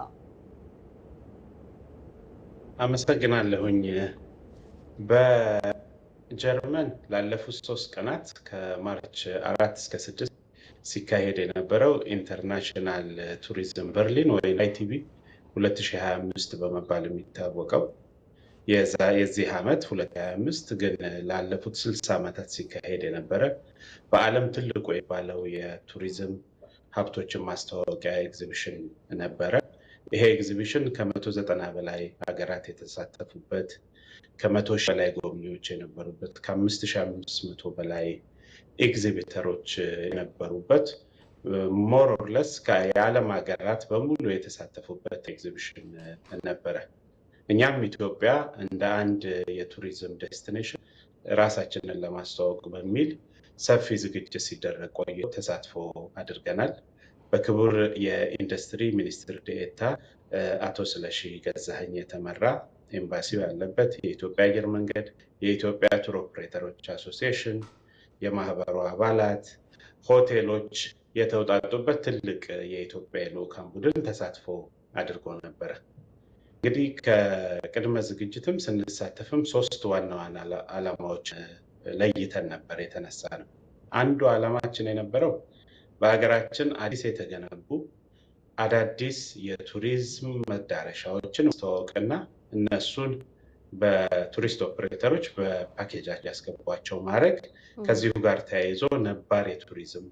Speaker 18: አመሰግናለሁኝ። በጀርመን ላለፉት 3 ቀናት ከማርች 4 እስከ 6 ሲካሄድ የነበረው ኢንተርናሽናል ቱሪዝም በርሊን ወይም አይቲቢ 2025 በመባል የሚታወቀው የዚህ ዓመት 2025 ግን ላለፉት 60 ዓመታት ሲካሄድ የነበረ በዓለም ትልቁ የባለው የቱሪዝም ሀብቶችን ማስተዋወቂያ ኤግዚቢሽን ነበረ። ይሄ ኤግዚቢሽን ከ190 በላይ ሀገራት የተሳተፉበት፣ ከ100 ሺህ በላይ ጎብኚዎች የነበሩበት፣ ከ5500 በላይ ኤግዚቢተሮች የነበሩበት ሞር ኦር ለስ የዓለም ሀገራት በሙሉ የተሳተፉበት ኤግዚቢሽን ነበረ። እኛም ኢትዮጵያ እንደ አንድ የቱሪዝም ዴስቲኔሽን ራሳችንን ለማስተዋወቅ በሚል ሰፊ ዝግጅት ሲደረግ ቆየ ተሳትፎ አድርገናል። በክቡር የኢንዱስትሪ ሚኒስትር ዴኤታ አቶ ስለሺ ገዛኸኝ የተመራ ኤምባሲው ያለበት የኢትዮጵያ አየር መንገድ፣ የኢትዮጵያ ቱር ኦፕሬተሮች አሶሲዬሽን፣ የማህበሩ አባላት፣ ሆቴሎች የተውጣጡበት ትልቅ የኢትዮጵያ የልዑካን ቡድን ተሳትፎ አድርጎ ነበረ። እንግዲህ ከቅድመ ዝግጅትም ስንሳተፍም 3 ዋና ዋና ዓላማዎች ለይተን ነበር የተነሳ ነው። አንዱ ዓላማችን የነበረው በሀገራችን አዲስ የተገነቡ አዳዲስ የቱሪዝም መዳረሻዎችን ማስተዋወቅና እነሱን በቱሪስት ኦፕሬተሮች በፓኬጃቸው ያስገቧቸው ማድረግ፣ ከዚሁ ጋር ተያይዞ ነባር የቱሪዝም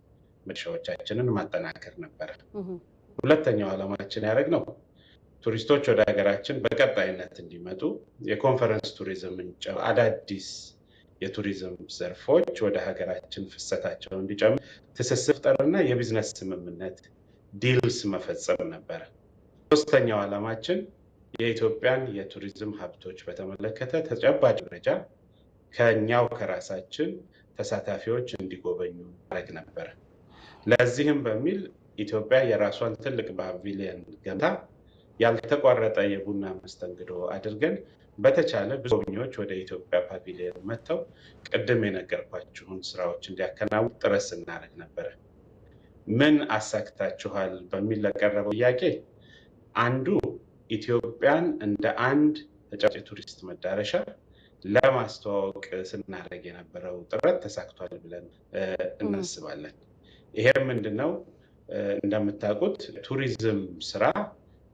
Speaker 18: መዳረሻዎቻችንን ማጠናከር ነበረ። ሁለተኛው ዓላማችን ያደረግነው ቱሪስቶች ወደ ሀገራችን በቀጣይነት እንዲመጡ የኮንፈረንስ ቱሪዝምን አዳዲስ የቱሪዝም ዘርፎች ወደ ሀገራችን ፍሰታቸው እንዲጨምር ትስስር ፈጠርና የቢዝነስ ስምምነት ዲልስ መፈጸም ነበረ። ሶስተኛው ዓላማችን የኢትዮጵያን የቱሪዝም ሀብቶች በተመለከተ ተጨባጭ መረጃ ከኛው ከራሳችን ተሳታፊዎች እንዲጎበኙ ማድረግ ነበረ። ለዚህም በሚል ኢትዮጵያ የራሷን ትልቅ ፓቪሊየን ገንብታ ያልተቋረጠ የቡና መስተንግዶ አድርገን በተቻለ ብዙ ጎብኚዎች ወደ ኢትዮጵያ ፓቪሊየን መጥተው ቅድም የነገርኳችሁን ስራዎች እንዲያከናውኑ ጥረት ስናደርግ ነበረ። ምን አሳክታችኋል በሚል ለቀረበው ጥያቄ አንዱ ኢትዮጵያን እንደ አንድ ተጨማሪ የቱሪስት መዳረሻ ለማስተዋወቅ ስናደርግ የነበረው ጥረት ተሳክቷል ብለን እናስባለን። ይሄም ምንድነው? እንደምታውቁት ቱሪዝም ስራ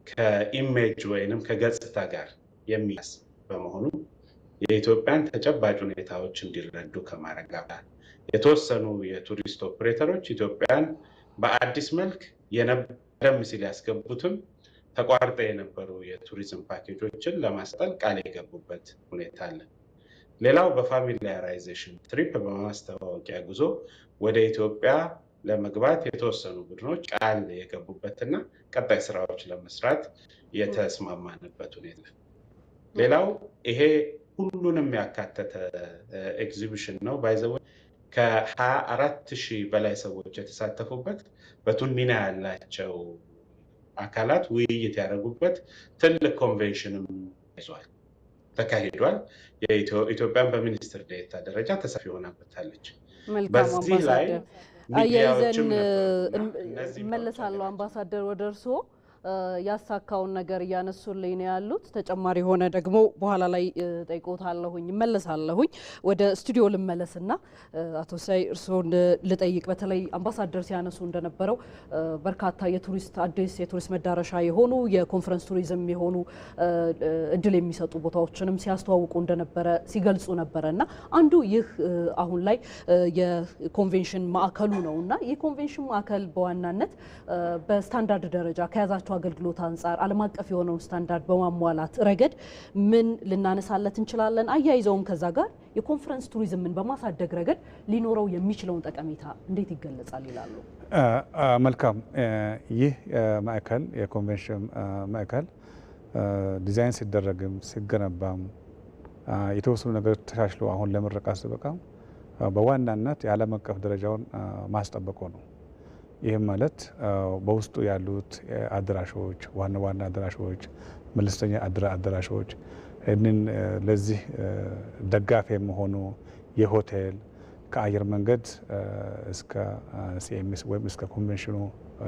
Speaker 18: ከኢሜጅ ወይንም ከገጽታ ጋር የሚያስ በመሆኑ የኢትዮጵያን ተጨባጭ ሁኔታዎች እንዲረዱ ከማድረግ ጋር የተወሰኑ የቱሪስት ኦፕሬተሮች ኢትዮጵያን በአዲስ መልክ ቀደም ሲል ያስገቡትም ተቋርጠው የነበሩ የቱሪዝም ፓኬጆችን ለማስጠል ቃል የገቡበት ሁኔታ አለ። ሌላው በፋሚሊያራይዜሽን ትሪፕ በማስተዋወቂያ ጉዞ ወደ ኢትዮጵያ ለመግባት የተወሰኑ ቡድኖች ቃል የገቡበትና ቀጣይ ስራዎች ለመስራት የተስማማንበት ሁኔታ። ሌላው ይሄ ሁሉንም ያካተተ ኤግዚቢሽን ነው። ባይዘው ከ24,000 በላይ ሰዎች የተሳተፉበት በቱን ሚና ያላቸው አካላት ውይይት ያደረጉበት ትልቅ ኮንቬንሽንም ይዟል ተካሂዷል። ኢትዮጵያን በሚኒስትር ዴኤታ ደረጃ ተሳታፊ ሆናበታለች። በዚህ ላይ
Speaker 1: አያይዘን እመለሳለሁ። አምባሳደር ወደ እርስዎ ያሳካውን ነገር እያነሱልኝ ነው ያሉት። ተጨማሪ የሆነ ደግሞ በኋላ ላይ ጠይቆታለሁኝ እመለሳለሁኝ። ወደ ስቱዲዮ ልመለስና አቶ ሲሳይ እርስዎን ልጠይቅ። በተለይ አምባሳደር ሲያነሱ እንደነበረው በርካታ አዲስ የቱሪስት መዳረሻ የሆኑ የኮንፈረንስ ቱሪዝም የሆኑ እድል የሚሰጡ ቦታዎችንም ሲያስተዋውቁ እንደነበረ ሲገልጹ ነበረ እና አንዱ ይህ አሁን ላይ የኮንቬንሽን ማዕከሉ ነው እና ይህ ኮንቬንሽን ማዕከል በዋናነት በስታንዳርድ ደረጃ ከያዛቸው አገልግሎት አንጻር ዓለም አቀፍ የሆነውን ስታንዳርድ በማሟላት ረገድ ምን ልናነሳለት እንችላለን? አያይዘውም ከዛ ጋር የኮንፈረንስ ቱሪዝምን በማሳደግ ረገድ ሊኖረው የሚችለውን ጠቀሜታ እንዴት ይገለጻል ይላሉ?
Speaker 17: መልካም። ይህ ማዕከል የኮንቬንሽን ማዕከል ዲዛይን ሲደረግም ሲገነባም የተወሰኑ ነገሮች ተሻሽሎ አሁን ለምረቃ ሲበቃም በዋናነት የዓለም አቀፍ ደረጃውን ማስጠበቁ ነው። ይህም ማለት በውስጡ ያሉት አዳራሾች፣ ዋና ዋና አዳራሾች፣ መለስተኛ አዳራሾች ይህንን ለዚህ ደጋፊ የሚሆኑ የሆቴል ከአየር መንገድ እስከ ሲኤምኤስ ወይም እስከ ኮንቬንሽኑ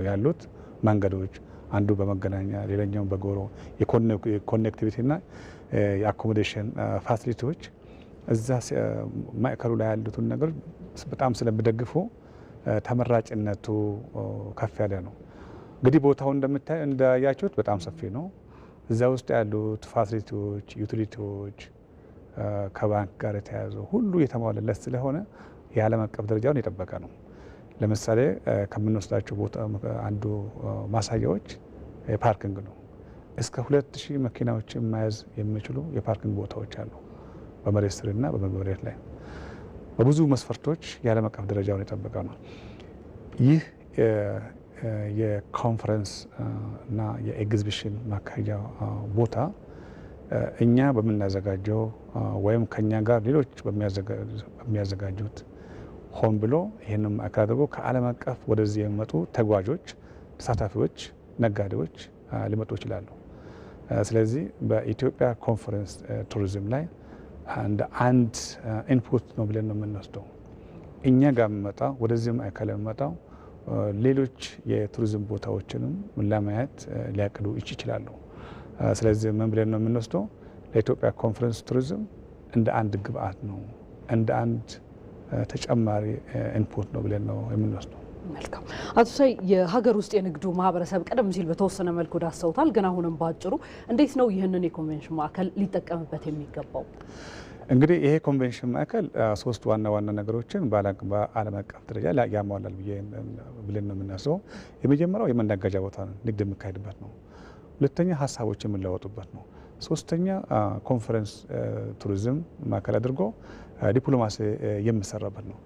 Speaker 17: ያሉት መንገዶች አንዱ በመገናኛ ሌላኛው በጎሮ የኮኔክቲቪቲና የአኮሞዴሽን ፋሲሊቲዎች እዛ ማዕከሉ ላይ ያሉትን ነገር በጣም ስለሚደግፉ ተመራጭነቱ ከፍ ያለ ነው። እንግዲህ ቦታው እንዳያችሁት በጣም ሰፊ ነው። እዛ ውስጥ ያሉት ፋሲሊቲዎች፣ ዩቲሊቲዎች ከባንክ ጋር የተያያዙ ሁሉ የተሟላለት ስለሆነ የዓለም አቀፍ ደረጃውን የጠበቀ ነው። ለምሳሌ ከምንወስዳቸው ቦታ አንዱ ማሳያዎች የፓርኪንግ ነው። እስከ 2000 መኪናዎችን መያዝ የሚችሉ የፓርኪንግ ቦታዎች አሉ በመሬት ስርና በመሬት ላይ በብዙ መስፈርቶች የዓለም አቀፍ ደረጃውን የጠበቀ ነው። ይህ የኮንፈረንስ እና የኤግዚቢሽን ማካሄጃ ቦታ እኛ በምናዘጋጀው ወይም ከኛ ጋር ሌሎች በሚያዘጋጁት ሆን ብሎ ይህንን ማዕከል አድርጎ ከዓለም አቀፍ ወደዚህ የሚመጡ ተጓዦች፣ ተሳታፊዎች፣ ነጋዴዎች ሊመጡ ይችላሉ። ስለዚህ በኢትዮጵያ ኮንፈረንስ ቱሪዝም ላይ እንደ አንድ ኢንፑት ነው ብለን ነው የምንወስደው። እኛ ጋር የምመጣው ወደዚህ ማዕከል የምመጣው ሌሎች የቱሪዝም ቦታዎችንም ለማየት ሊያቅዱ ይችላሉ። ስለዚህ ምን ብለን ነው የምንወስደው? ለኢትዮጵያ ኮንፈረንስ ቱሪዝም እንደ አንድ ግብአት ነው፣ እንደ አንድ ተጨማሪ ኢንፑት ነው ብለን ነው የምንወስደው።
Speaker 1: መልካም አቶ ሲሳይ፣ የሀገር ውስጥ የንግዱ ማህበረሰብ ቀደም ሲል በተወሰነ መልኩ ዳሰውታል፣ ግን አሁንም ባጭሩ እንዴት ነው ይህንን የኮንቬንሽን ማዕከል ሊጠቀምበት የሚገባው?
Speaker 17: እንግዲህ ይሄ ኮንቬንሽን ማዕከል 3 ዋና ዋና ነገሮችን በዓለም አቀፍ ደረጃ ያሟላል ብለን ነው የምናስበው። የመጀመሪያው የመነጋጃ ቦታ ነው፣ ንግድ የሚካሄድበት ነው። ሁለተኛ ሀሳቦች የምንለወጡበት ነው። ሶስተኛ ኮንፈረንስ ቱሪዝም ማዕከል አድርጎ ዲፕሎማሲ የሚሰራበት ነው።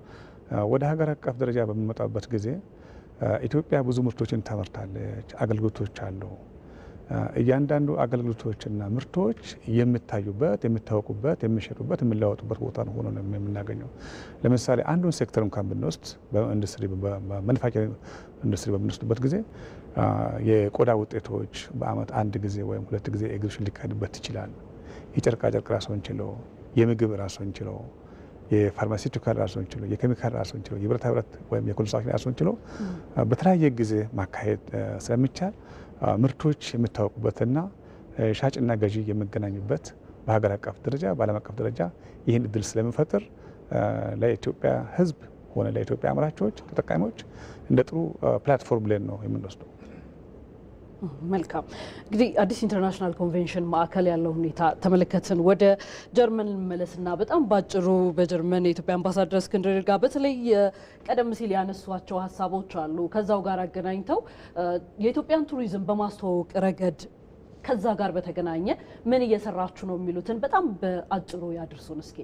Speaker 17: ወደ ሀገር አቀፍ ደረጃ በሚመጣበት ጊዜ ኢትዮጵያ ብዙ ምርቶችን ታመርታለች፣ አገልግሎቶች አሉ። እያንዳንዱ አገልግሎቶችና ምርቶች የሚታዩበት፣ የሚታወቁበት፣ የሚሸጡበት፣ የሚለወጡበት ቦታ ነው ሆኖ ነው የምናገኘው። ለምሳሌ አንዱን ሴክተር እንኳን ብንወስድ በኢንዱስትሪ በማኑፋክቸሪንግ ኢንዱስትሪ በምንወስድበት ጊዜ የቆዳ ውጤቶች በአመት አንድ ጊዜ ወይም ሁለት ጊዜ ኤግዚቢሽን ሊካሄድበት ይችላል። የጨርቃጨርቅ ራሱን ችሎ፣ የምግብ ራሱን ችሎ፣ የፋርማሲውቲካል ራሱን ችሎ፣ የኬሚካል ራሱን ችሎ፣ የብረታ ብረት ወይም የኮንስትራክሽን ራሱን ችሎ በተለያየ ጊዜ ማካሄድ ስለሚቻል ምርቶች የሚታወቁበትና ሻጭና ገዢ የሚገናኙበት በሀገር አቀፍ ደረጃ በዓለም አቀፍ ደረጃ ይህን እድል ስለሚፈጥር ለኢትዮጵያ ሕዝብ ሆነ ለኢትዮጵያ አምራቾች ተጠቃሚዎች እንደ ጥሩ ፕላትፎርም ብለን ነው የምንወስደው።
Speaker 1: መልካም እንግዲህ አዲስ ኢንተርናሽናል ኮንቬንሽን ማዕከል ያለው ሁኔታ ተመለከትን። ወደ ጀርመን መለስና በጣም ባጭሩ በጀርመን የኢትዮጵያ አምባሳደር እስክንድር ነጋ በተለይ ቀደም ሲል ያነሷቸው ሀሳቦች አሉ። ከዛው ጋር አገናኝተው የኢትዮጵያን ቱሪዝም በማስተዋወቅ ረገድ ከዛ ጋር በተገናኘ ምን እየሰራችሁ ነው የሚሉትን በጣም በአጭሩ ያድርሱን እስኪ።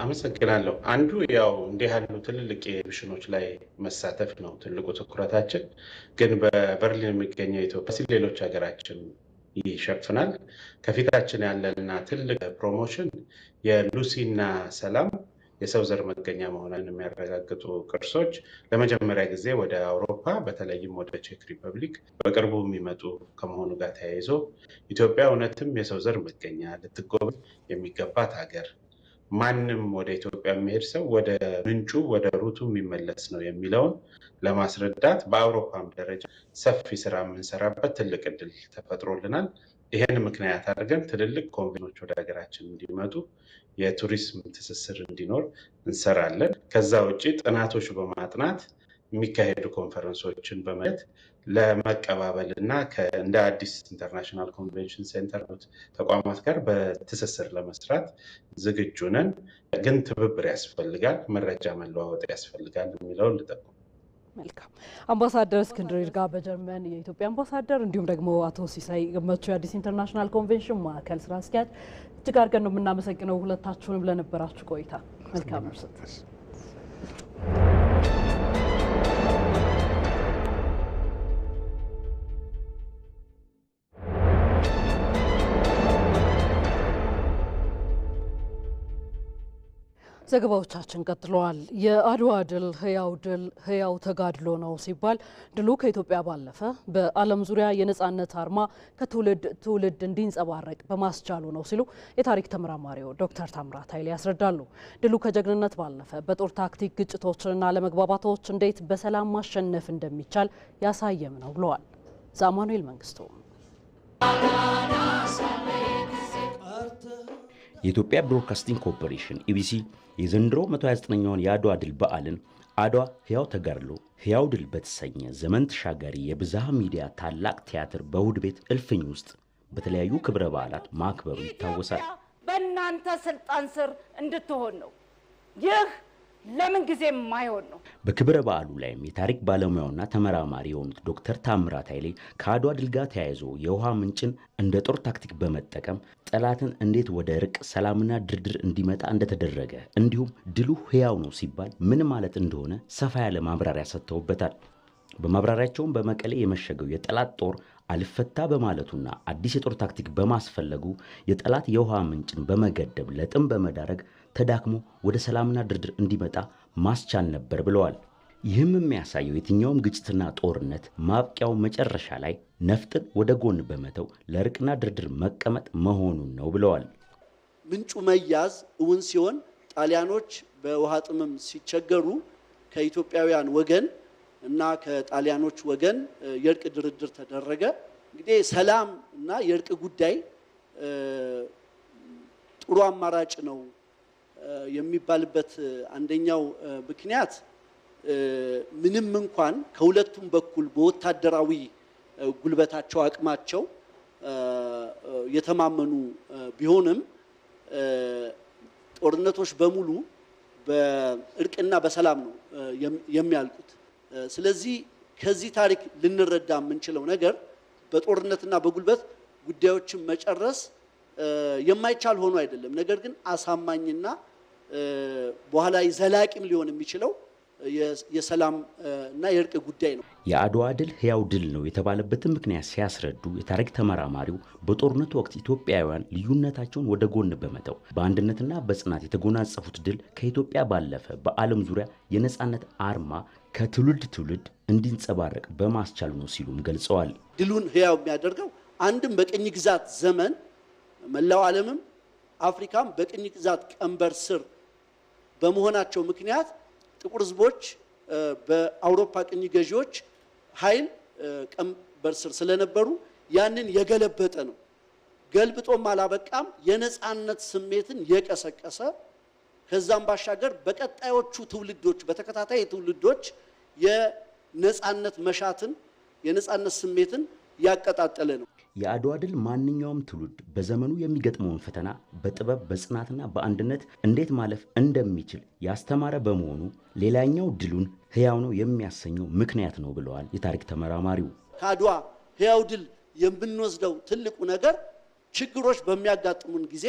Speaker 18: አመሰግናለሁ። አንዱ ያው እንዲህ ያሉ ትልልቅ ኤግዚቢሽኖች ላይ መሳተፍ ነው ትልቁ ትኩረታችን። ግን በበርሊን የሚገኘው ኢትዮጵያ ሌሎች ሀገራችን ይሸፍናል። ከፊታችን ያለና ትልቅ ፕሮሞሽን የሉሲና ሰላም የሰው ዘር መገኛ መሆኑን የሚያረጋግጡ ቅርሶች ለመጀመሪያ ጊዜ ወደ አውሮፓ በተለይም ወደ ቼክ ሪፐብሊክ በቅርቡ የሚመጡ ከመሆኑ ጋር ተያይዞ ኢትዮጵያ እውነትም የሰው ዘር መገኛ ልትጎበኝ የሚገባት ሀገር፣ ማንም ወደ ኢትዮጵያ የሚሄድ ሰው ወደ ምንጩ ወደ ሩቱ የሚመለስ ነው የሚለውን ለማስረዳት በአውሮፓም ደረጃ ሰፊ ስራ የምንሰራበት ትልቅ እድል ተፈጥሮልናል። ይህን ምክንያት አድርገን ትልልቅ ኮንቬንሽኖች ወደ ሀገራችን እንዲመጡ የቱሪዝም ትስስር እንዲኖር እንሰራለን። ከዛ ውጭ ጥናቶች በማጥናት የሚካሄዱ ኮንፈረንሶችን በማየት ለመቀባበል እና እንደ አዲስ ኢንተርናሽናል ኮንቬንሽን ሴንተር ተቋማት ጋር በትስስር ለመስራት ዝግጁ ነን። ግን ትብብር ያስፈልጋል፣ መረጃ መለዋወጥ ያስፈልጋል የሚለውን ልጠቁም።
Speaker 1: መልካም አምባሳደር እስክንድር ነጋ በጀርመን የኢትዮጵያ አምባሳደር፣ እንዲሁም ደግሞ አቶ ሲሳይ ገመቹ የአዲስ ኢንተርናሽናል ኮንቬንሽን ማዕከል ስራ አስኪያጅ፣ እጅግ አድርገን ነው የምናመሰግነው ሁለታችሁንም ለነበራችሁ ቆይታ። መልካም ምሽት። ዘገባዎቻችን ቀጥለዋል። የአድዋ ድል ህያው ተጋድሎ ነው ሲባል ድሉ ከኢትዮጵያ ባለፈ በዓለም ዙሪያ የነጻነት አርማ ከትውልድ ትውልድ እንዲንጸባረቅ በማስቻሉ ነው ሲሉ የታሪክ ተመራማሪው ዶክተር ታምራት ኃይሌ ያስረዳሉ። ድሉ ከጀግንነት ባለፈ በጦር ታክቲክ ግጭቶችንና አለመግባባቶች እንዴት በሰላም ማሸነፍ እንደሚቻል ያሳየም ነው ብለዋል። ዛማኑኤል መንግስቱ
Speaker 19: የኢትዮጵያ ብሮድካስቲንግ ኮርፖሬሽን ኢቢሲ የዘንድሮ 129ኛውን የአድዋ ድል በዓልን አድዋ ህያው ተጋድሎ ህያው ድል በተሰኘ ዘመን ተሻጋሪ የብዝሃ ሚዲያ ታላቅ ቲያትር በእሁድ ቤት እልፍኝ ውስጥ በተለያዩ ክብረ በዓላት ማክበሩ ይታወሳል።
Speaker 20: በእናንተ ስልጣን ስር እንድትሆን ነው። ይህ ለምን ጊዜ የማይሆን ነው።
Speaker 19: በክብረ በዓሉ ላይም የታሪክ ባለሙያውና ተመራማሪ የሆኑት ዶክተር ታምራት ኃይሌ ከአድዋ ድል ጋር ተያይዞ የውሃ ምንጭን እንደ ጦር ታክቲክ በመጠቀም ጠላትን እንዴት ወደ እርቅ ሰላምና ድርድር እንዲመጣ እንደተደረገ እንዲሁም ድሉ ህያው ነው ሲባል ምን ማለት እንደሆነ ሰፋ ያለ ማብራሪያ ሰጥተውበታል። በማብራሪያቸውም በመቀሌ የመሸገው የጠላት ጦር አልፈታ በማለቱና አዲስ የጦር ታክቲክ በማስፈለጉ የጠላት የውሃ ምንጭን በመገደብ ለጥም በመዳረግ ተዳክሞ ወደ ሰላምና ድርድር እንዲመጣ ማስቻል ነበር ብለዋል። ይህም የሚያሳየው የትኛውም ግጭትና ጦርነት ማብቂያው መጨረሻ ላይ ነፍጥን ወደ ጎን በመተው ለእርቅና ድርድር መቀመጥ መሆኑን ነው ብለዋል።
Speaker 3: ምንጩ መያዝ እውን ሲሆን ጣሊያኖች በውሃ ጥምም ሲቸገሩ ከኢትዮጵያውያን ወገን እና ከጣሊያኖች ወገን የእርቅ ድርድር ተደረገ። እንግዲህ ሰላም እና የእርቅ ጉዳይ ጥሩ አማራጭ ነው የሚባልበት አንደኛው ምክንያት ምንም እንኳን ከሁለቱም በኩል በወታደራዊ ጉልበታቸው አቅማቸው የተማመኑ ቢሆንም ጦርነቶች በሙሉ በእርቅና በሰላም ነው የሚያልቁት። ስለዚህ ከዚህ ታሪክ ልንረዳ የምንችለው ነገር በጦርነትና በጉልበት ጉዳዮችን መጨረስ የማይቻል ሆኖ አይደለም። ነገር ግን አሳማኝና በኋላ ዘላቂም ሊሆን የሚችለው የሰላም እና የእርቅ ጉዳይ ነው።
Speaker 19: የአድዋ ድል ሕያው ድል ነው የተባለበትን ምክንያት ሲያስረዱ የታሪክ ተመራማሪው በጦርነቱ ወቅት ኢትዮጵያውያን ልዩነታቸውን ወደ ጎን በመተው በአንድነትና በጽናት የተጎናጸፉት ድል ከኢትዮጵያ ባለፈ በዓለም ዙሪያ የነጻነት አርማ ከትውልድ ትውልድ እንዲንጸባረቅ በማስቻል ነው ሲሉም ገልጸዋል።
Speaker 3: ድሉን ሕያው የሚያደርገው አንድም በቅኝ ግዛት ዘመን መላው ዓለምም አፍሪካም በቅኝ ግዛት ቀንበር ስር በመሆናቸው ምክንያት ጥቁር ሕዝቦች በአውሮፓ ቅኝ ገዢዎች ኃይል ቀንበር ስር ስለነበሩ ያንን የገለበጠ ነው። ገልብጦም አላበቃም፣ የነጻነት ስሜትን የቀሰቀሰ ከዛም ባሻገር በቀጣዮቹ ትውልዶች በተከታታይ ትውልዶች የነጻነት መሻትን የነጻነት ስሜትን ያቀጣጠለ ነው።
Speaker 19: የአድዋ ድል ማንኛውም ትውልድ በዘመኑ የሚገጥመውን ፈተና በጥበብ በጽናትና በአንድነት እንዴት ማለፍ እንደሚችል ያስተማረ በመሆኑ ሌላኛው ድሉን ሕያው ነው የሚያሰኘው ምክንያት ነው ብለዋል የታሪክ ተመራማሪው።
Speaker 3: ከአድዋ ሕያው ድል የምንወስደው ትልቁ ነገር ችግሮች በሚያጋጥሙን ጊዜ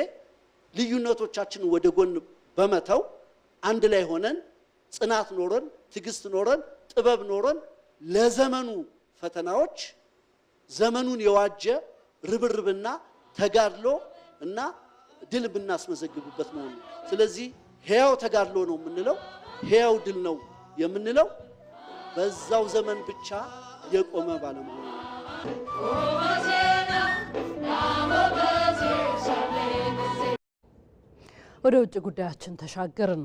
Speaker 3: ልዩነቶቻችንን ወደ ጎን በመተው አንድ ላይ ሆነን ጽናት ኖረን ትዕግስት ኖረን ጥበብ ኖረን ለዘመኑ ፈተናዎች ዘመኑን የዋጀ ርብርብና ተጋድሎ እና ድል ብናስመዘግብበት ነው። ስለዚህ ሕያው ተጋድሎ ነው የምንለው፣ ሕያው ድል ነው የምንለው በዛው ዘመን ብቻ የቆመ ባለመሆኑ ነው።
Speaker 1: ወደ ውጭ ጉዳያችን ተሻገርን።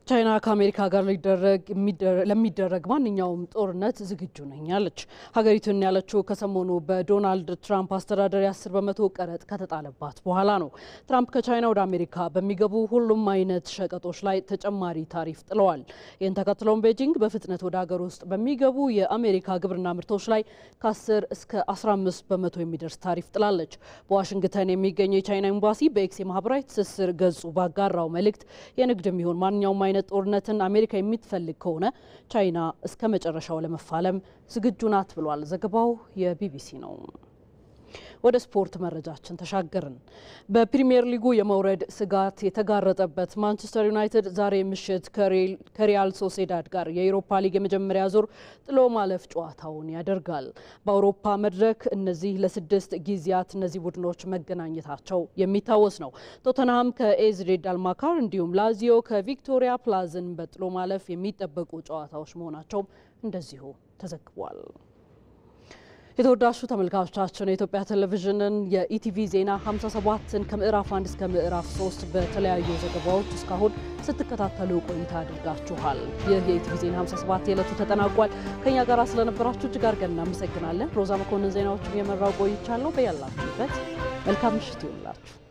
Speaker 1: ቻይና ከአሜሪካ ጋር ለሚደረግ ማንኛውም ጦርነት ዝግጁ ነኝ አለች። ሀገሪቱን ያለችው ከሰሞኑ በዶናልድ ትራምፕ አስተዳደር የ10 በመቶ ቀረጥ ከተጣለባት በኋላ ነው። ትራምፕ ከቻይና ወደ አሜሪካ በሚገቡ ሁሉም አይነት ሸቀጦች ላይ ተጨማሪ ታሪፍ ጥለዋል። ይህን ተከትሎም ቤጂንግ በፍጥነት ወደ ሀገር ውስጥ በሚገቡ የአሜሪካ ግብርና ምርቶች ላይ ከ10 እስከ 15 በመቶ የሚደርስ ታሪፍ ጥላለች። በዋሽንግተን የሚገኘው የቻይና ኤምባሲ በኤክስ ማህበራዊ ትስስር ገጹ ራው መልእክት የንግድ የሚሆን ማንኛውም አይነት ጦርነትን አሜሪካ የምትፈልግ ከሆነ ቻይና እስከ መጨረሻው ለመፋለም ዝግጁ ናት ብሏል። ዘገባው የቢቢሲ ነው። ወደ ስፖርት መረጃችን ተሻገርን። በፕሪሚየር ሊጉ የመውረድ ስጋት የተጋረጠበት ማንቸስተር ዩናይትድ ዛሬ ምሽት ከሪያል ሶሴዳድ ጋር የዩሮፓ ሊግ የመጀመሪያ ዙር ጥሎ ማለፍ ጨዋታውን ያደርጋል። በአውሮፓ መድረክ እነዚህ ለ6 ጊዜያት እነዚህ ቡድኖች መገናኘታቸው የሚታወስ ነው። ቶተንሃም ከኤዝዴድ አልማካር እንዲሁም ላዚዮ ከቪክቶሪያ ፕላዝን በጥሎ ማለፍ የሚጠበቁ ጨዋታዎች መሆናቸውም እንደዚሁ ተዘግቧል። የተወዳጁ ተመልካቾቻችን የኢትዮጵያ ቴሌቪዥንን የኢቲቪ ዜና 57ን ከምዕራፍ 1 እስከ ምዕራፍ 3 በተለያዩ ዘገባዎች እስካሁን ስትከታተሉ ቆይታ አድርጋችኋል። ይህ የኢቲቪ ዜና 57 የዕለቱ ተጠናቋል። ከኛ ጋር ስለነበራችሁ እጅግ አድርገን እናመሰግናለን። ሮዛ መኮንን ዜናዎችን የመራው ቆይቻለሁ። በያላችሁበት መልካም ምሽት ይሁንላችሁ።